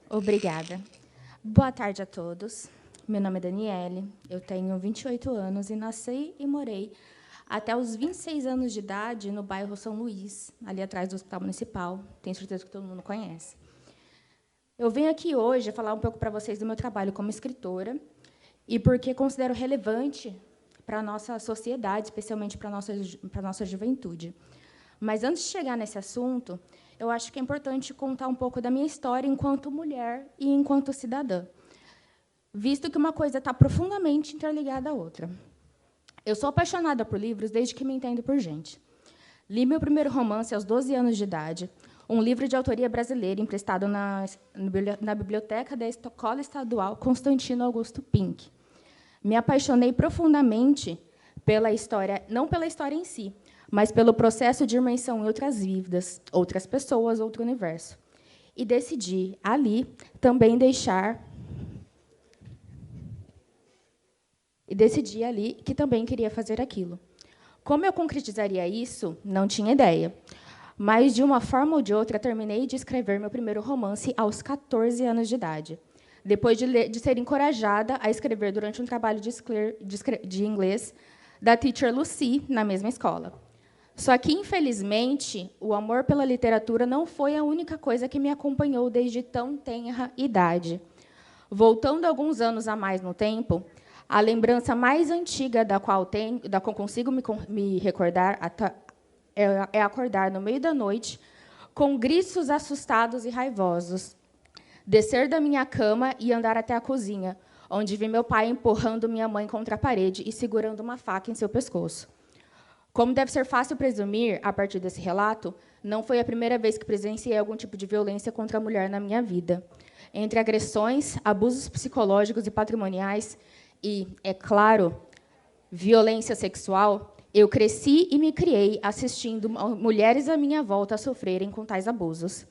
Obrigada. Boa tarde a todos. Meu nome é Daniele, eu tenho 28 anos e nasci e morei até os 26 anos de idade no bairro São Luís, ali atrás do Hospital Municipal. Tenho certeza que todo mundo conhece. Eu venho aqui hoje falar um pouco para vocês do meu trabalho como escritora e porque considero relevante para a nossa sociedade, especialmente para a nossa juventude. Mas, antes de chegar nesse assunto, eu acho que é importante contar um pouco da minha história enquanto mulher e enquanto cidadã, visto que uma coisa está profundamente interligada à outra. Eu sou apaixonada por livros desde que me entendo por gente. Li meu primeiro romance aos 12 anos de idade, um livro de autoria brasileira emprestado na biblioteca da Escola Estadual Constantino Augusto Pink. Me apaixonei profundamente pela história, não pela história em si, mas pelo processo de imersão em outras vidas, outras pessoas, outro universo. E decidi, ali, também deixar... E decidi, ali, que também queria fazer aquilo. Como eu concretizaria isso, não tinha ideia. Mas, de uma forma ou de outra, terminei de escrever meu primeiro romance aos 14 anos de idade, depois de ser encorajada a escrever durante um trabalho de inglês da teacher Lucy, na mesma escola. Só que, infelizmente, o amor pela literatura não foi a única coisa que me acompanhou desde tão tenra idade. Voltando alguns anos a mais no tempo, a lembrança mais antiga da qual consigo me recordar é acordar no meio da noite com gritos assustados e raivosos, descer da minha cama e andar até a cozinha, onde vi meu pai empurrando minha mãe contra a parede e segurando uma faca em seu pescoço. Como deve ser fácil presumir, a partir desse relato, não foi a primeira vez que presenciei algum tipo de violência contra a mulher na minha vida. Entre agressões, abusos psicológicos e patrimoniais e, é claro, violência sexual, eu cresci e me criei assistindo mulheres à minha volta sofrerem com tais abusos,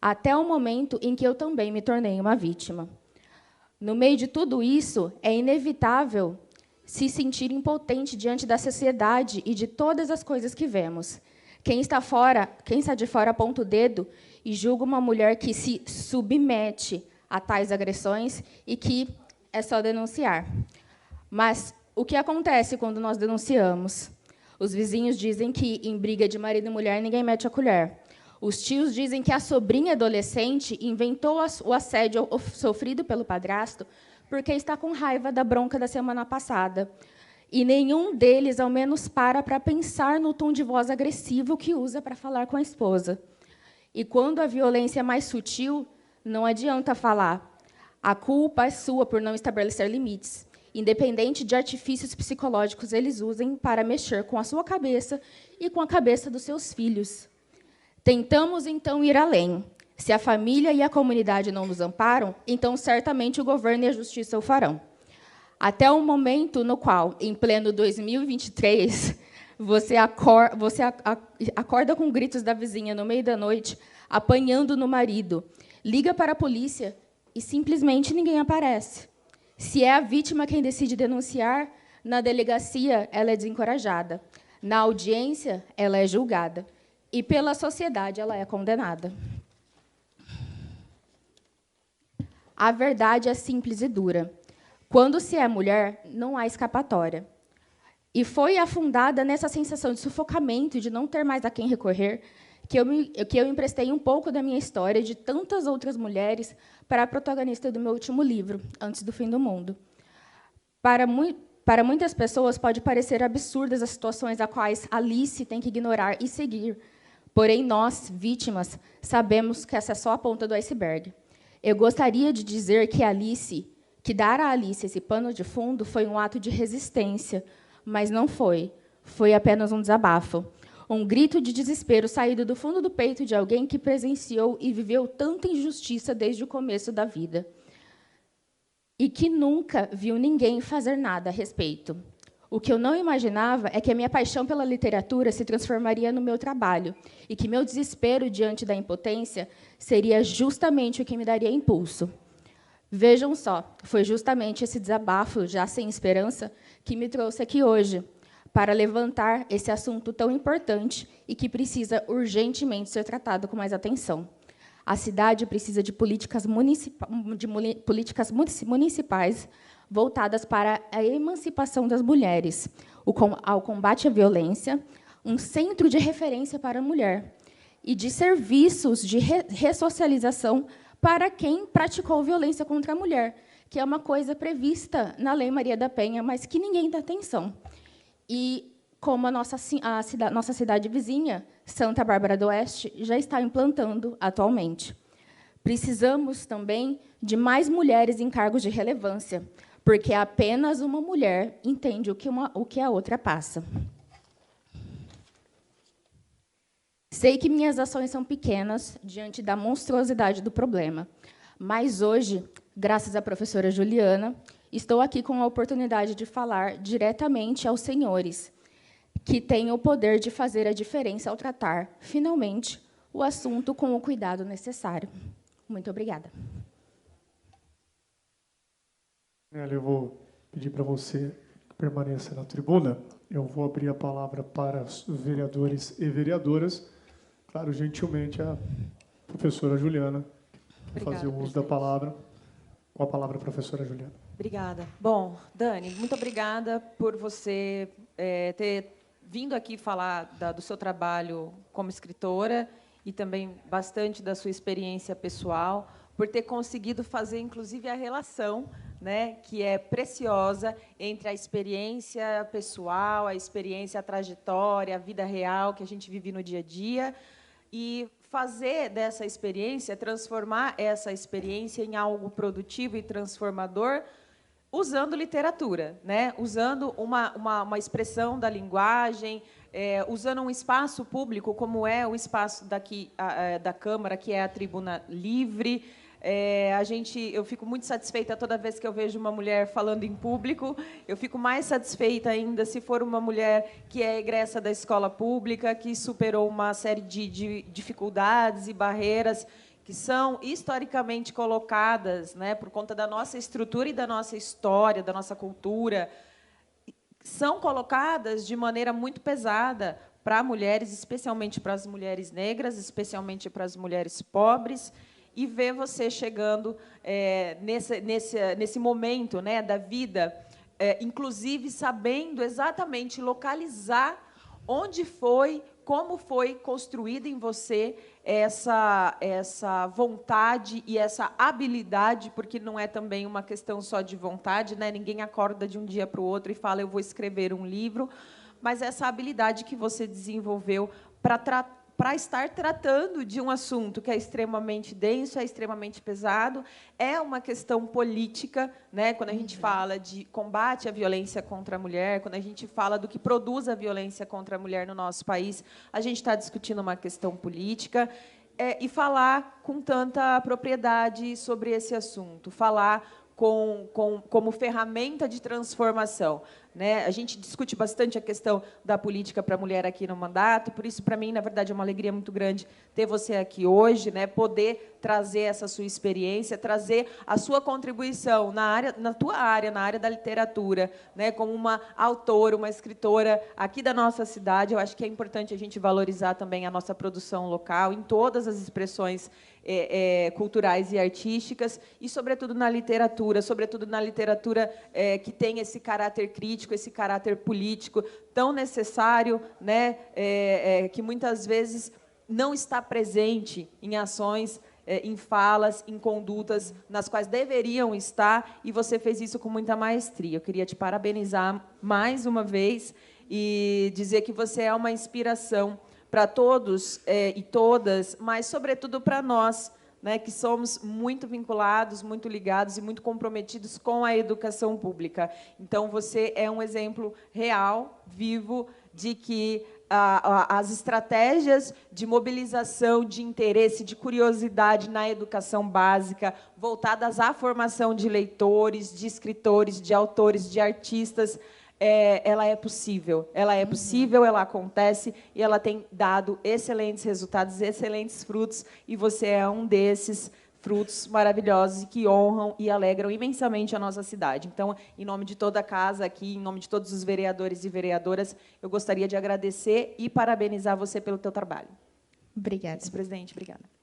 até o momento em que eu também me tornei uma vítima. No meio de tudo isso, é inevitável se sentir impotente diante da sociedade e de todas as coisas que vemos. Quem está de fora aponta o dedo e julga uma mulher que se submete a tais agressões e que é só denunciar. Mas o que acontece quando nós denunciamos? Os vizinhos dizem que, em briga de marido e mulher, ninguém mete a colher. Os tios dizem que a sobrinha adolescente inventou o assédio sofrido pelo padrasto porque está com raiva da bronca da semana passada. E nenhum deles, ao menos, para pensar no tom de voz agressivo que usa para falar com a esposa. E, quando a violência é mais sutil, não adianta falar. A culpa é sua por não estabelecer limites, independente de artifícios psicológicos eles usem para mexer com a sua cabeça e com a cabeça dos seus filhos. Tentamos, então, ir além. Se a família e a comunidade não nos amparam, então, certamente, o governo e a justiça o farão. Até o momento no qual, em pleno 2023, você acorda com gritos da vizinha no meio da noite, apanhando no marido, liga para a polícia e, simplesmente, ninguém aparece. Se é a vítima quem decide denunciar, na delegacia ela é desencorajada. Na audiência, ela é julgada. E, pela sociedade, ela é condenada. A verdade é simples e dura. Quando se é mulher, não há escapatória. E foi afundada nessa sensação de sufocamento e de não ter mais a quem recorrer que eu emprestei um pouco da minha história e de tantas outras mulheres para a protagonista do meu último livro, Antes do Fim do Mundo. Para muitas pessoas, pode parecer absurdas as situações a quais Alice tem que ignorar e seguir. Porém, nós, vítimas, sabemos que essa é só a ponta do iceberg. Eu gostaria de dizer que dar a Alice esse pano de fundo foi um ato de resistência, mas não foi. Foi apenas um desabafo. Um grito de desespero saído do fundo do peito de alguém que presenciou e viveu tanta injustiça desde o começo da vida. E que nunca viu ninguém fazer nada a respeito. O que eu não imaginava é que a minha paixão pela literatura se transformaria no meu trabalho e que meu desespero diante da impotência seria justamente o que me daria impulso. Vejam só, foi justamente esse desabafo, já sem esperança, que me trouxe aqui hoje, para levantar esse assunto tão importante e que precisa urgentemente ser tratado com mais atenção. A cidade precisa de políticas municipais voltadas para a emancipação das mulheres, ao combate à violência, um centro de referência para a mulher e de serviços de ressocialização para quem praticou violência contra a mulher, que é uma coisa prevista na Lei Maria da Penha, mas que ninguém dá atenção. E como a nossa cidade vizinha, Santa Bárbara do Oeste, já está implantando atualmente. Precisamos também de mais mulheres em cargos de relevância, porque apenas uma mulher entende o que a outra passa. Sei que minhas ações são pequenas diante da monstruosidade do problema, mas hoje, graças à professora Juliana, estou aqui com a oportunidade de falar diretamente aos senhores, que têm o poder de fazer a diferença ao tratar, finalmente, o assunto com o cuidado necessário. Muito obrigada. Eu vou pedir para você que permaneça na tribuna. Eu vou abrir a palavra para os vereadores e vereadoras. Claro, gentilmente, a professora Juliana, fazer o uso da palavra. Com a palavra, professora Juliana. Obrigada. Bom, Dani, muito obrigada por você ter vindo aqui falar do seu trabalho como escritora e também bastante da sua experiência pessoal, por ter conseguido fazer, inclusive, a relação, né, que é preciosa entre a experiência pessoal, a experiência, a trajetória, a vida real que a gente vive no dia a dia, e fazer dessa experiência, transformar essa experiência em algo produtivo e transformador, usando literatura, né? Usando uma expressão da linguagem, usando um espaço público, como é o espaço daqui da Câmara, que é a Tribuna Livre. Eu fico muito satisfeita toda vez que eu vejo uma mulher falando em público. Eu fico mais satisfeita ainda se for uma mulher que é egressa da escola pública, que superou uma série de dificuldades e barreiras que são historicamente colocadas, né, por conta da nossa estrutura e da nossa história, da nossa cultura, são colocadas de maneira muito pesada para mulheres, especialmente para as mulheres negras, especialmente para as mulheres pobres, e ver você chegando nesse momento, né, da vida, inclusive sabendo exatamente localizar onde foi, como foi construída em você essa vontade e essa habilidade, porque não é também uma questão só de vontade, né? Ninguém acorda de um dia para o outro e fala, eu vou escrever um livro, mas essa habilidade que você desenvolveu para estar tratando de um assunto que é extremamente denso, é extremamente pesado, é uma questão política, né? Quando a gente fala de combate à violência contra a mulher, quando a gente fala do que produz a violência contra a mulher no nosso país, a gente está discutindo uma questão política, e falar com tanta propriedade sobre esse assunto, falar como ferramenta de transformação, né? A gente discute bastante a questão da política para a mulher aqui no mandato, por isso, para mim, na verdade, é uma alegria muito grande ter você aqui hoje, né? Poder trazer essa sua experiência, trazer a sua contribuição na tua área, na área da literatura, né? Como uma autora, uma escritora aqui da nossa cidade. Eu acho que é importante a gente valorizar também a nossa produção local, em todas as expressões culturais e artísticas, e, sobretudo, na literatura, que tem esse caráter crítico, esse caráter político tão necessário, né, que muitas vezes não está presente em ações, em falas, em condutas nas quais deveriam estar, e você fez isso com muita maestria. Eu queria te parabenizar mais uma vez e dizer que você é uma inspiração para todos e todas, mas, sobretudo, para nós, né, que somos muito vinculados, muito ligados e muito comprometidos com a educação pública. Então, você é um exemplo real, vivo, de que as estratégias de mobilização, de interesse, de curiosidade na educação básica, voltadas à formação de leitores, de escritores, de autores, de artistas, ela é possível, ela acontece, e ela tem dado excelentes resultados, excelentes frutos, e você é um desses frutos maravilhosos e que honram e alegram imensamente a nossa cidade. Então, em nome de toda a casa aqui, em nome de todos os vereadores e vereadoras, eu gostaria de agradecer e parabenizar você pelo teu trabalho. Obrigada. Vice-presidente, obrigada.